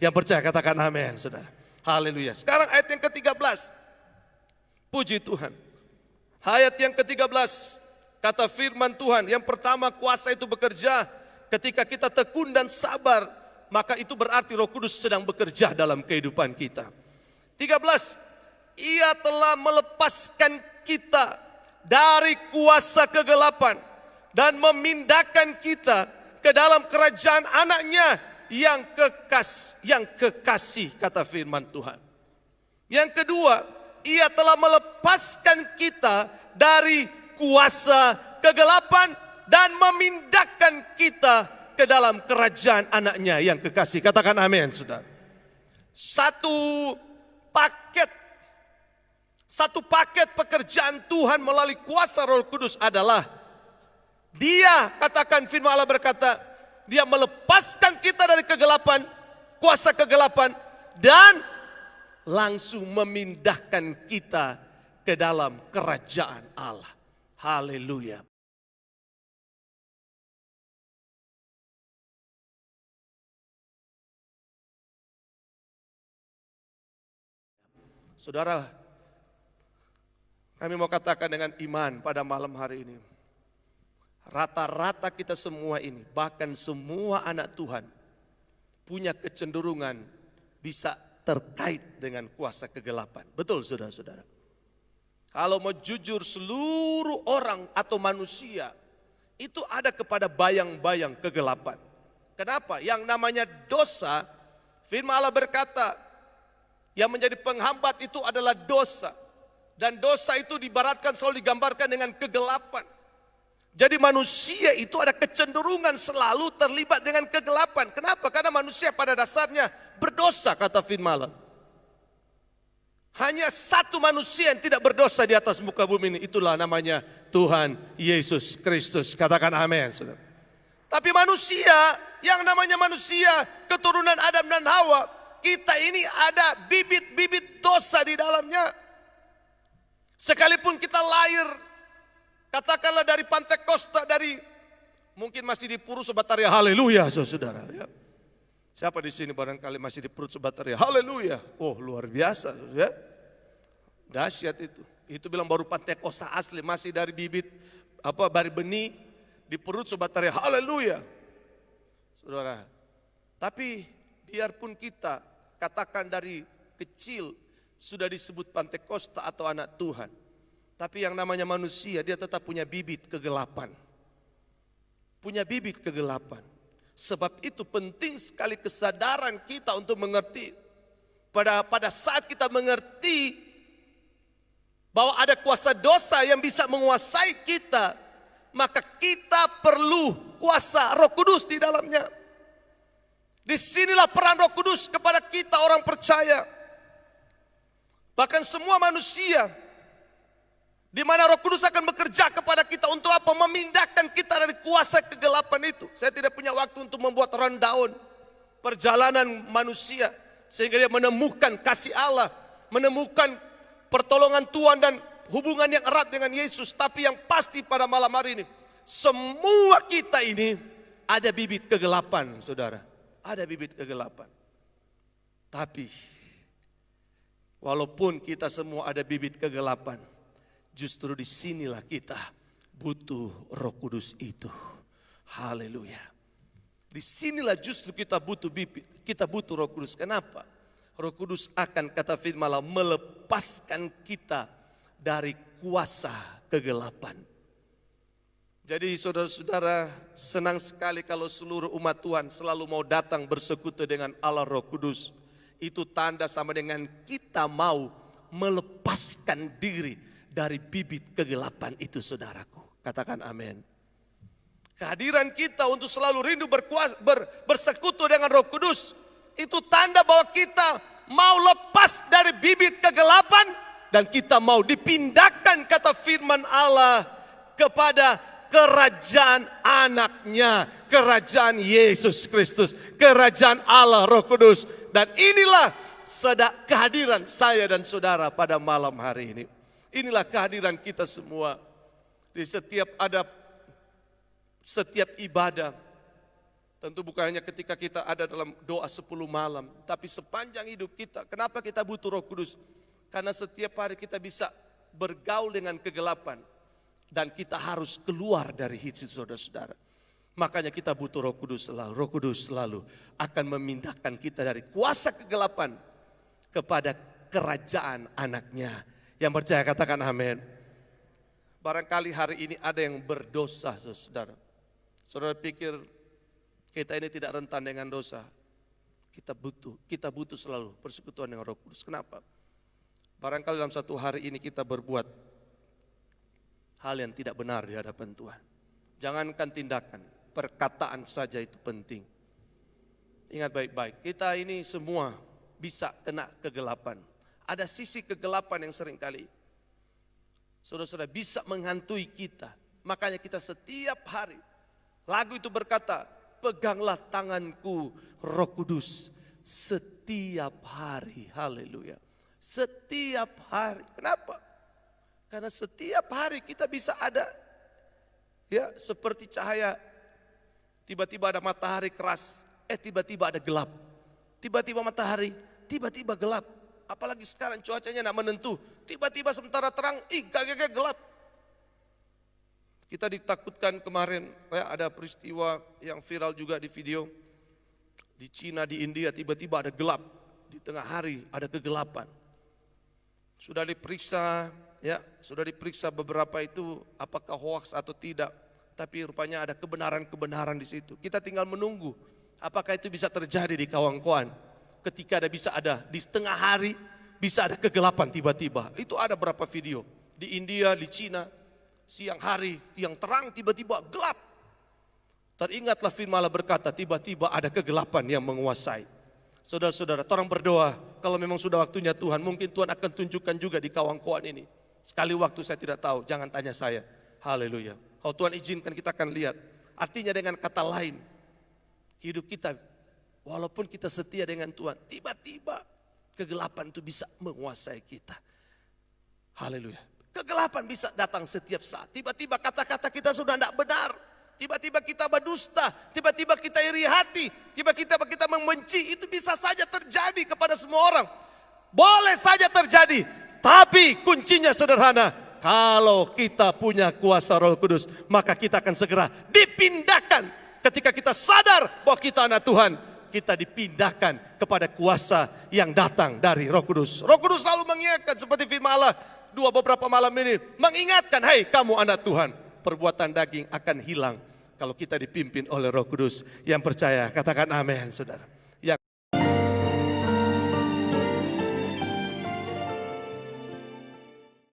Yang percaya katakan amin, saudara. Haleluya. Sekarang ayat yang ke-13. Puji Tuhan. Ayat yang ke-13. Kata firman Tuhan, yang pertama kuasa itu bekerja ketika kita tekun dan sabar, maka itu berarti Roh Kudus sedang bekerja dalam kehidupan kita. 13. Ia telah melepaskan kita dari kuasa kegelapan dan memindahkan kita ke dalam kerajaan anaknya yang kekasih, kata firman Tuhan. Yang kedua, ia telah melepaskan kita dari kuasa kegelapan dan memindahkan kita ke dalam kerajaan anaknya yang kekasih. Katakan amin, saudara. Satu paket pekerjaan Tuhan melalui kuasa Roh Kudus adalah Dia, katakan firman Allah berkata, Dia melepaskan kita dari kegelapan, kuasa kegelapan, dan langsung memindahkan kita ke dalam kerajaan Allah. Haleluya. Saudara, kami mau katakan dengan iman pada malam hari ini. Rata-rata kita semua ini, bahkan semua anak Tuhan, punya kecenderungan bisa terkait dengan kuasa kegelapan. Betul saudara-saudara. Kalau mau jujur, seluruh orang atau manusia itu ada kepada bayang-bayang kegelapan. Kenapa? Yang namanya dosa, firman Allah berkata, yang menjadi penghambat itu adalah dosa. Dan dosa itu diibaratkan selalu digambarkan dengan kegelapan. Jadi manusia itu ada kecenderungan selalu terlibat dengan kegelapan. Kenapa? Karena manusia pada dasarnya berdosa, kata firman Allah. Hanya satu manusia yang tidak berdosa di atas muka bumi ini. Itulah namanya Tuhan Yesus Kristus. Katakan amin, saudara. Tapi manusia, yang namanya manusia, keturunan Adam dan Hawa, kita ini ada bibit-bibit dosa di dalamnya. Sekalipun kita lahir, katakanlah dari Pantekosta, dari mungkin masih di Purus Bataria, haleluya saudara. Ya. Siapa di sini barangkali masih di Purus Bataria, haleluya. Oh luar biasa ya. Dahsyat itu. Itu bilang baru Pantekosta asli, masih dari bibit dari benih di Purus Bataria, haleluya. Saudara. Tapi biarpun kita katakan dari kecil sudah disebut Pantekosta atau anak Tuhan, tapi yang namanya manusia dia tetap punya bibit kegelapan. Punya bibit kegelapan. Sebab itu penting sekali kesadaran kita untuk mengerti. Pada saat kita mengerti bahwa ada kuasa dosa yang bisa menguasai kita, maka kita perlu kuasa Roh Kudus di dalamnya. Disinilah peran Roh Kudus kepada kita orang percaya. Bahkan semua manusia, di mana Roh Kudus akan bekerja kepada kita untuk apa? Memindahkan kita dari kuasa kegelapan itu. Saya tidak punya waktu untuk membuat rundown perjalanan manusia sehingga dia menemukan kasih Allah, menemukan pertolongan Tuhan dan hubungan yang erat dengan Yesus. Tapi yang pasti pada malam hari ini, semua kita ini ada bibit kegelapan, saudara. Ada bibit kegelapan. Tapi walaupun kita semua ada bibit kegelapan, justru disinilah kita butuh Roh Kudus itu. Haleluya. Disinilah justru kita butuh Roh Kudus. Kenapa? Roh Kudus akan, kata firman Allah, melepaskan kita dari kuasa kegelapan. Jadi saudara-saudara, senang sekali kalau seluruh umat Tuhan selalu mau datang bersekutu dengan Allah Roh Kudus. Itu tanda sama dengan kita mau melepaskan diri dari bibit kegelapan itu, saudaraku. Katakan amin. Kehadiran kita untuk selalu rindu bersekutu dengan Roh Kudus, itu tanda bahwa kita mau lepas dari bibit kegelapan dan kita mau dipindahkan, kata firman Allah, kepada kerajaan anaknya, kerajaan Yesus Kristus, kerajaan Allah Roh Kudus. Dan inilah kehadiran saya dan saudara pada malam hari ini. Inilah kehadiran kita semua. Di setiap ibadah, Tentu bukan hanya ketika kita ada dalam doa 10 malam, tapi sepanjang hidup kita. Kenapa kita butuh Roh Kudus? Karena setiap hari kita bisa bergaul dengan kegelapan. Dan kita harus keluar dari hits itu, saudara-saudara. Makanya kita butuh Roh Kudus selalu. Roh Kudus selalu akan memindahkan kita dari kuasa kegelapan kepada kerajaan anaknya. Yang percaya katakan amin. Barangkali hari ini ada yang berdosa, saudara. Saudara pikir kita ini tidak rentan dengan dosa. Kita butuh selalu persekutuan dengan Roh Kudus. Kenapa? Barangkali dalam satu hari ini kita berbuat hal yang tidak benar di hadapan Tuhan. Jangankan tindakan, perkataan saja itu penting. Ingat baik-baik, kita ini semua bisa kena kegelapan. Ada sisi kegelapan yang seringkali saudara-saudara bisa menghantui kita. Makanya kita setiap hari, lagu itu berkata, peganglah tanganku Roh Kudus setiap hari. Haleluya. Setiap hari. Kenapa? Karena setiap hari kita bisa ada ya seperti cahaya. Tiba-tiba ada matahari keras, tiba-tiba ada gelap. Tiba-tiba matahari, tiba-tiba gelap. Apalagi sekarang cuacanya tidak menentu. Tiba-tiba sementara terang, gak gelap. Kita ditakutkan kemarin, ya, ada peristiwa yang viral juga di video. Di Cina, di India tiba-tiba ada gelap. Di tengah hari ada kegelapan. Sudah diperiksa, ya, sudah diperiksa beberapa itu apakah hoax atau tidak. Tapi rupanya ada kebenaran-kebenaran di situ. Kita tinggal menunggu apakah itu bisa terjadi di Kawangkoan. Ketika bisa ada di tengah hari, bisa ada kegelapan tiba-tiba. Itu ada berapa video. Di India, di Cina, siang hari yang terang tiba-tiba gelap. Teringatlah firman Allah berkata, tiba-tiba ada kegelapan yang menguasai. Saudara-saudara, orang berdoa, kalau memang sudah waktunya Tuhan, mungkin Tuhan akan tunjukkan juga di Kawangkoan ini. Sekali waktu saya tidak tahu, jangan tanya saya. Haleluya. Kalau Tuhan izinkan kita akan lihat. Artinya dengan kata lain, hidup kita, walaupun kita setia dengan Tuhan, tiba-tiba kegelapan itu bisa menguasai kita. Haleluya. Kegelapan bisa datang setiap saat. Tiba-tiba kata-kata kita sudah tidak benar. Tiba-tiba kita berdusta. Tiba-tiba kita iri hati. Tiba-tiba kita membenci. Itu bisa saja terjadi kepada semua orang. Boleh saja terjadi. Tapi kuncinya sederhana. Kalau kita punya kuasa Roh Kudus, maka kita akan segera dipindahkan. Ketika kita sadar bahwa kita anak Tuhan, kita dipindahkan kepada kuasa yang datang dari Roh Kudus. Roh Kudus selalu mengingatkan seperti firman Allah beberapa malam ini. Mengingatkan, hai kamu anak Tuhan, perbuatan daging akan hilang kalau kita dipimpin oleh Roh Kudus. Yang percaya katakan amin, saudara.